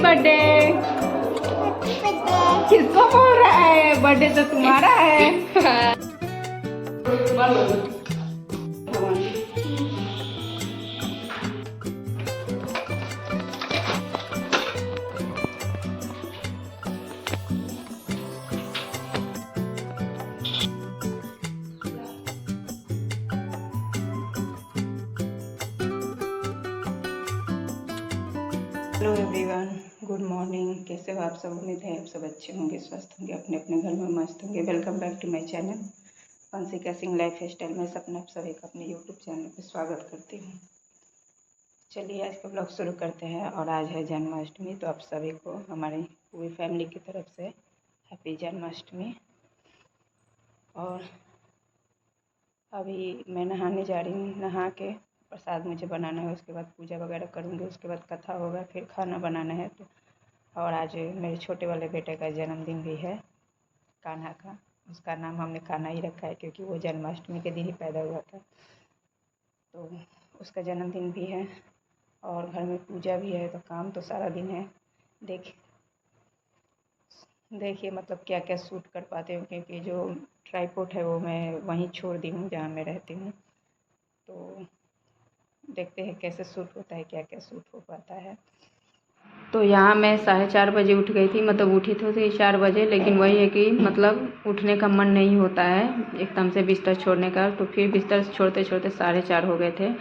Birthday. किसको बोल रहा है? बर्थडे तो तुम्हारा है। Hello everyone, good morning. कैसे हो आप सब? उम्मीद है आप सब अच्छे होंगे, स्वस्थ होंगे, अपने अपने घर में मस्त होंगे। Welcome back to my channel Vanshika Singh lifestyle में सपना आप सभी का अपने यूट्यूब चैनल पर स्वागत करती हूँ। चलिए आज का ब्लॉग शुरू करते हैं। और आज है जन्माष्टमी, तो आप सभी को हमारी पूरी फैमिली की तरफ से हैप्पी जन्माष्टमी। और अभी मैं नहाने जा रही हूँ। नहा के प्रसाद मुझे बनाना है, उसके बाद पूजा वगैरह करूँगी, उसके बाद कथा होगा, फिर खाना बनाना है। तो और आज मेरे छोटे वाले बेटे का जन्मदिन भी है, कान्हा का। उसका नाम हमने कान्हा ही रखा है क्योंकि वो जन्माष्टमी के दिन ही पैदा हुआ था। तो उसका जन्मदिन भी है और घर में पूजा भी है, तो काम तो सारा दिन है। देखिए मतलब क्या क्या सूट कर पाते हो, क्योंकि जो ट्राईपोड है वो मैं वहीं छोड़ दी हूँ जहाँ मैं रहती हूँ। तो देखते हैं कैसे सूट होता है, क्या क्या सूट हो पाता है। तो यहाँ मैं 4:30 बजे उठ गई थी, मतलब उठी तो थी 4 बजे, लेकिन वही है कि मतलब उठने का मन नहीं होता है एकदम से बिस्तर छोड़ने का। तो फिर बिस्तर छोड़ते छोड़ते 4:30 हो गए थे।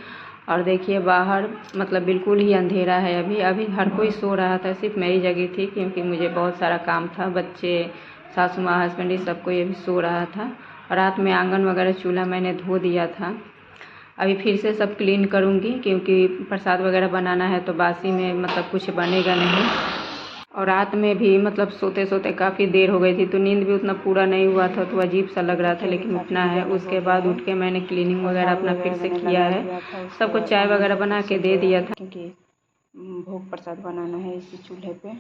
और देखिए बाहर मतलब बिल्कुल ही अंधेरा है। अभी हर कोई सो रहा था, सिर्फ मैं ही जगी थी क्योंकि मुझे बहुत सारा काम था। बच्चे, सासू माँ, हस्बैंड, सबको ये भी सो रहा था। रात में आंगन वगैरह चूल्हा मैंने धो दिया था। अभी फिर से सब क्लीन करूँगी क्योंकि प्रसाद वगैरह बनाना है, तो बासी में मतलब कुछ बनेगा नहीं। और रात में भी मतलब सोते सोते काफ़ी देर हो गई थी, तो नींद भी उतना पूरा नहीं हुआ था, तो अजीब सा लग रहा था, लेकिन उठना है। उसके बाद उठ के मैंने क्लीनिंग वगैरह अपना फिर से किया है, सबको चाय वगैरह बना के दे दिया था क्योंकि भोग प्रसाद बनाना है इसी चूल्हे पे।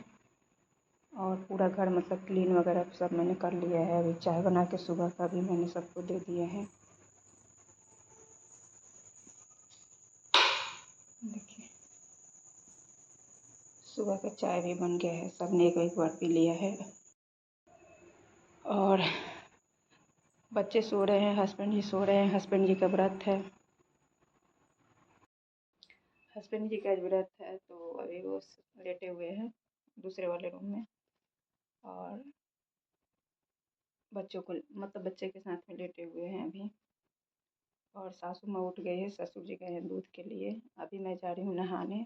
और पूरा घर मतलब क्लीन वगैरह सब मैंने कर लिया है। अभी चाय बना के सुबह का भी मैंने सबको दे दिया है। देखिए सुबह का चाय भी बन गया है, सबने एक एक बार पी लिया है। और बच्चे सो रहे हैं, हस्बैंड जी सो रहे हैं। हस्बैंड जी का व्रत है, हस्बैंड जी का आज व्रत है, तो अभी वो लेटे हुए हैं दूसरे वाले रूम में। और बच्चों को मतलब बच्चे के साथ में लेटे हुए हैं अभी। और सासू माँ उठ गई है, ससुर जी गए हैं दूध के लिए। अभी मैं जा रही हूँ नहाने।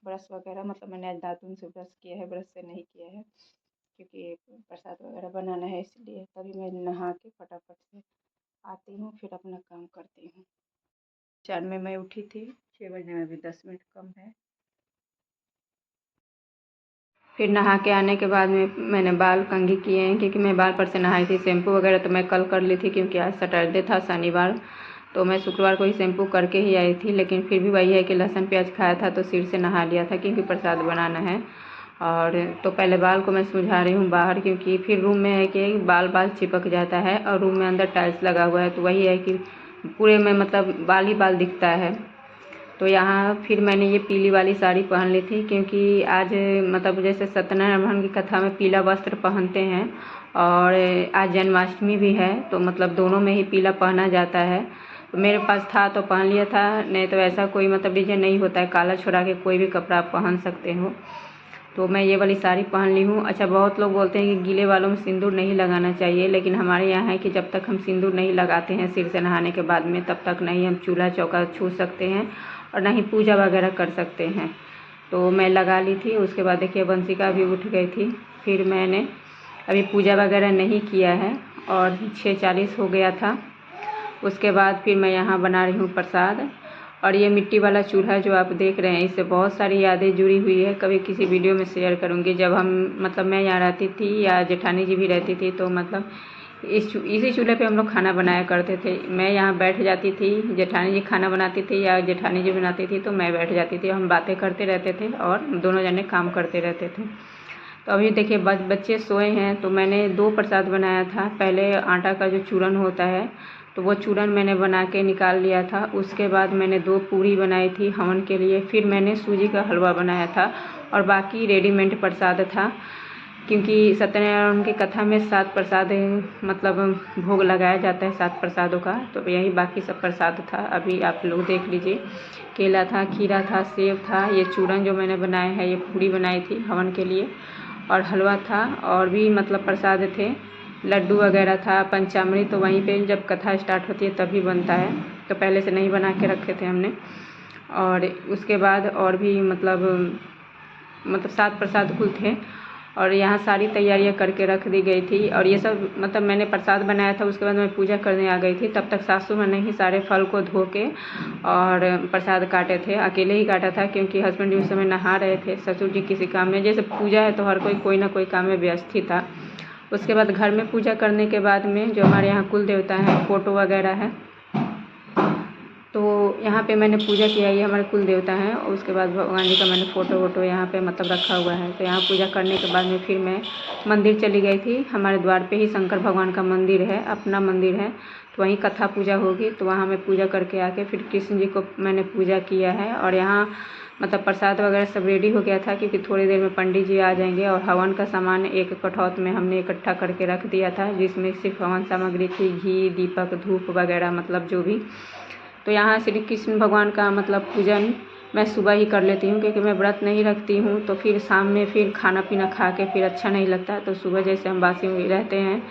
ब्रश वगैरह मतलब मैंने आज दातुन से ब्रश किया है, ब्रश से नहीं किया है क्योंकि प्रसाद वगैरह बनाना है, इसलिए। तभी मैं नहा के फटाफट से आती हूँ, फिर अपना काम करती हूँ। 4 में मैं उठी थी, 6 बजे में भी 10 मिनट कम है। फिर नहा के आने के बाद में मैंने बाल कंघी किए हैं क्योंकि मैं बाल पर से नहाई थी। शैम्पू वगैरह तो मैं कल कर ली थी क्योंकि आज सैटरडे था, शनिवार, तो मैं शुक्रवार को ही शैम्पू करके ही आई थी। लेकिन फिर भी वही है कि लहसुन प्याज खाया था तो सिर से नहा लिया था क्योंकि प्रसाद बनाना है। और तो पहले बाल को मैं सुझा रही हूँ बाहर, क्योंकि फिर रूम में है कि बाल चिपक जाता है और रूम में अंदर टाइल्स लगा हुआ है, तो वही है कि पूरे में मतलब बाल ही बाल दिखता है। तो यहाँ फिर मैंने ये पीली वाली साड़ी पहन ली थी क्योंकि आज मतलब जैसे सत्यनारायण की कथा में पीला वस्त्र पहनते हैं और आज जन्माष्टमी भी है, तो मतलब दोनों में ही पीला पहना जाता है। तो मेरे पास था तो पहन लिया था, नहीं तो ऐसा कोई मतलब डिजाइन नहीं होता है, काला छोड़ा के कोई भी कपड़ा आप पहन सकते हो। तो मैं ये वाली साड़ी पहन ली हूँ। अच्छा, बहुत लोग बोलते हैं कि गीले बालों में सिंदूर नहीं लगाना चाहिए, लेकिन हमारे यहाँ है कि जब तक हम सिंदूर नहीं लगाते हैं सिर से नहाने के बाद में, तब तक नहीं हम चूल्हा चौका छू सकते हैं और ना ही पूजा वगैरह कर सकते हैं। तो मैं लगा ली थी। उसके बाद देखिए वंशिका भी उठ गई थी। फिर मैंने अभी पूजा वगैरह नहीं किया है और 6:40 हो गया था। उसके बाद फिर मैं यहाँ बना रही हूँ प्रसाद। और ये मिट्टी वाला चूल्हा जो आप देख रहे हैं, इससे बहुत सारी यादें जुड़ी हुई है, कभी किसी वीडियो में शेयर करूँगी। जब हम मतलब मैं यहाँ रहती थी या जेठानी जी भी रहती थी, तो मतलब इसी चूल्हे पे हम लोग खाना बनाया करते थे। मैं यहाँ बैठ जाती थी, जेठानी जी खाना बनाती थी या जेठानी जी बनाती थी तो मैं बैठ जाती थी। हम बातें करते रहते थे और दोनों जने काम करते रहते थे। तो अभी देखिए बच्चे सोए हैं, तो मैंने 2 प्रसाद बनाया था। पहले आटा का जो चूरन होता है, तो वो चूरन मैंने बना के निकाल लिया था। उसके बाद मैंने 2 पूरी बनाई थी हवन के लिए। फिर मैंने सूजी का हलवा बनाया था, और बाकी रेडीमेड प्रसाद था, क्योंकि सत्यनारायण की कथा में 7 प्रसाद मतलब भोग लगाया जाता है 7 प्रसादों का, तो यही बाकी सब प्रसाद था। अभी आप लोग देख लीजिए, केला था, खीरा था, सेब था, ये चूरन जो मैंने बनाया है, ये पूड़ी बनाई थी हवन के लिए, और हलवा था, और भी मतलब प्रसाद थे, लड्डू वगैरह था, पंचामृत तो वहीं पे जब कथा स्टार्ट होती है तभी बनता है, तो पहले से नहीं बना के रखे थे हमने। और उसके बाद और भी मतलब 7 प्रसाद कुल थे, और यहाँ सारी तैयारियां करके रख दी गई थी। और ये सब मतलब मैंने प्रसाद बनाया था, उसके बाद मैं पूजा करने आ गई थी। तब तक सासू माँ ने ही सारे फल को धो के और प्रसाद काटे थे, अकेले ही काटा था, क्योंकि हस्बैंड उस समय नहा रहे थे, ससुर जी किसी काम में, जैसे पूजा है तो हर कोई ना कोई काम में व्यस्त ही था। उसके बाद घर में पूजा करने के बाद में जो हमारे यहाँ कुल देवता हैं, फ़ोटो वगैरह है, तो यहाँ पे मैंने पूजा किया, ये हमारे कुल देवता हैं। और उसके बाद भगवान जी का मैंने फ़ोटो वोटो यहाँ पे मतलब रखा हुआ है। तो यहाँ पूजा करने के बाद में फिर मैं मंदिर चली गई थी। हमारे द्वार पे ही शंकर भगवान का मंदिर है, अपना मंदिर है, तो वहीं कथा पूजा होगी, तो वहाँ मैं पूजा करके आके फिर कृष्ण जी को मैंने पूजा किया है। और यहाँ मतलब प्रसाद वगैरह सब रेडी हो गया था, क्योंकि थोड़ी देर में पंडित जी आ जाएंगे। और हवन का सामान एक कठौत में हमने इकट्ठा करके रख दिया था, जिसमें सिर्फ हवन सामग्री थी, घी, दीपक, धूप वगैरह मतलब जो भी। तो यहाँ श्री कृष्ण भगवान का मतलब पूजन मैं सुबह ही कर लेती हूँ, क्योंकि मैं व्रत नहीं रखती हूँ, तो फिर शाम में फिर खाना पीना खा के फिर अच्छा नहीं लगता। तो सुबह जैसे हम बासी में रहते हैं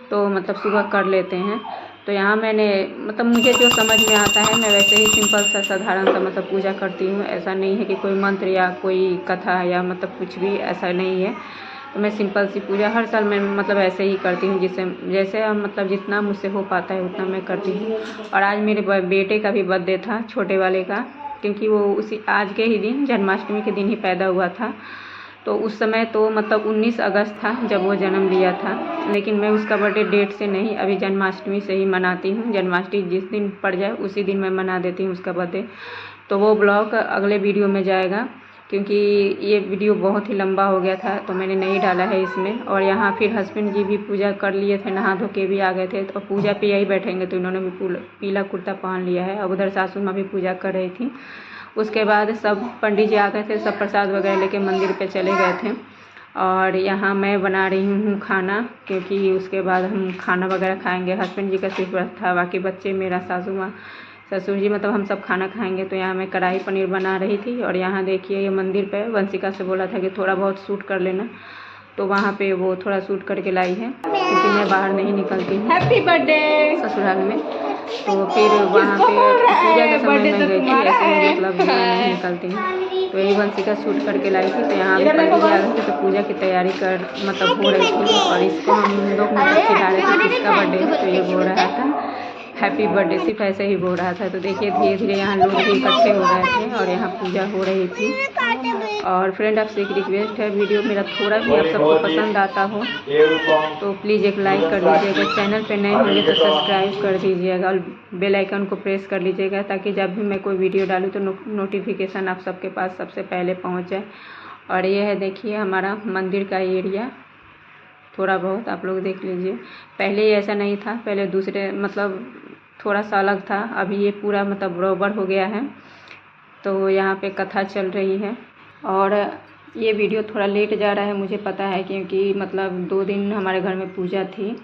तो मतलब सुबह कर लेते हैं। तो यहाँ मैंने मतलब मुझे जो समझ में आता है मैं वैसे ही सिंपल सा साधारण सा मतलब पूजा करती हूँ। ऐसा नहीं है कि कोई मंत्र या कोई कथा या मतलब कुछ भी ऐसा नहीं है। तो मैं सिंपल सी पूजा हर साल मैं मतलब ऐसे ही करती हूँ, जैसे मतलब जितना मुझसे हो पाता है उतना मैं करती हूँ। और आज मेरे बेटे का भी बर्थडे था, छोटे वाले का, क्योंकि वो उसी आज के ही दिन जन्माष्टमी के दिन ही पैदा हुआ था। तो उस समय तो मतलब 19 अगस्त था जब वो जन्म लिया था, लेकिन मैं उसका बर्थडे डेट से नहीं, अभी जन्माष्टमी से ही मनाती हूँ। जन्माष्टमी जिस दिन पड़ जाए उसी दिन मैं मना देती हूँ उसका बर्थडे। तो वो ब्लॉग अगले वीडियो में जाएगा, क्योंकि ये वीडियो बहुत ही लंबा हो गया था तो मैंने नहीं डाला है इसमें। और यहाँ फिर हस्बैंड जी भी पूजा कर लिए थे, नहा धो के भी आ गए थे, तो पूजा पे यही बैठेंगे, तो इन्होंने भी पीला कुर्ता पहन लिया है। और उधर सासू माँ भी पूजा कर रही थी। उसके बाद सब पंडित जी आ गए थे, सब प्रसाद वगैरह लेके मंदिर पे चले गए थे। और यहाँ मैं बना रही हूँ खाना, क्योंकि उसके बाद हम खाना वगैरह खाएंगे। हस्बैंड जी का सिर्फ व्रत था, बाकी बच्चे, मेरा सासू माँ, ससुर जी मतलब हम सब खाना खाएंगे। तो यहाँ मैं कढ़ाई पनीर बना रही थी। और यहाँ देखिए ये मंदिर पे वंशिका से बोला था कि थोड़ा बहुत शूट कर लेना, तो वहाँ पे वो थोड़ा शूट करके लाई है, क्योंकि मैं बाहर नहीं निकलती हूँ हैप्पी बर्थडे ससुराल में। तो फिर वहाँ पे पूजा के समय मैं गई थी, ऐसे ही मतलब मैं नहीं निकलती हूँ। तो यही वंशिका शूट करके लाई थी। तो यहाँ भी पंडित जी आ गए थे, तो पूजा की तैयारी कर मतलब हो रही थी। और इसको हम लोग मतलब खिला रहे थे, किसका बर्थडे है, तो ये बोल रहा था हैप्पी बर्थडे, सिर्फ ऐसे ही बोल रहा था। तो देखिए धीरे धीरे यहाँ लोग भी इकट्ठे हो गए थे और यहाँ पूजा हो रही थी। और फ्रेंड आपसे एक रिक्वेस्ट है, वीडियो मेरा थोड़ा भी आप सबको पसंद आता हो तो प्लीज़ एक लाइक कर दीजिएगा, चैनल पे नए होंगे तो सब्सक्राइब कर दीजिएगा और बेल आइकन को प्रेस कर लीजिएगा, ताकि जब भी मैं कोई वीडियो डालूँ तो नोटिफिकेशन आप सबके पास सबसे पहले पहुँच जाए। और ये है देखिए हमारा मंदिर का एरिया, थोड़ा बहुत आप लोग देख लीजिए। पहले ऐसा नहीं था, पहले दूसरे मतलब थोड़ा सा अलग था, अभी ये पूरा मतलब बराबर हो गया है। तो यहाँ पे कथा चल रही है। और ये वीडियो थोड़ा लेट जा रहा है, मुझे पता है, क्योंकि मतलब 2 दिन हमारे घर में पूजा थी,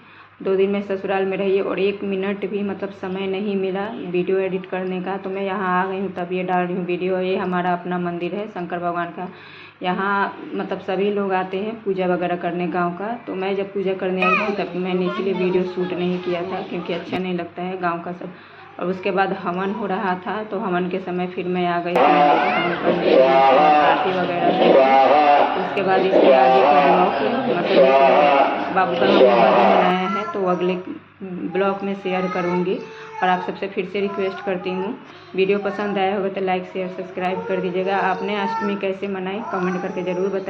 2 दिन मैं ससुराल में रही और 1 मिनट भी मतलब समय नहीं मिला वीडियो एडिट करने का। तो मैं यहाँ आ गई हूँ तब ये डाल रही हूँ वीडियो। ये हमारा अपना मंदिर है शंकर भगवान का, यहाँ मतलब सभी लोग आते हैं पूजा वगैरह करने गांव का। तो मैं जब पूजा करने आई थी तब मैंने इसलिए वीडियो शूट नहीं किया था, क्योंकि अच्छा नहीं लगता है गांव का सब। और उसके बाद हवन हो रहा था, तो हवन के समय फिर मैं आ गई थी हवन करने, आरती वगैरह की। उसके बाद इसके आगे का ब्लॉग मतलब बाबू का हमने बर्थडे मनाया है, तो अगले ब्लॉग में शेयर करूँगी। और आप सबसे फिर से रिक्वेस्ट करती हूँ, वीडियो पसंद आया होगा तो लाइक शेयर सब्सक्राइब कर दीजिएगा। आपने अष्टमी कैसे मनाई कमेंट करके ज़रूर बताइए।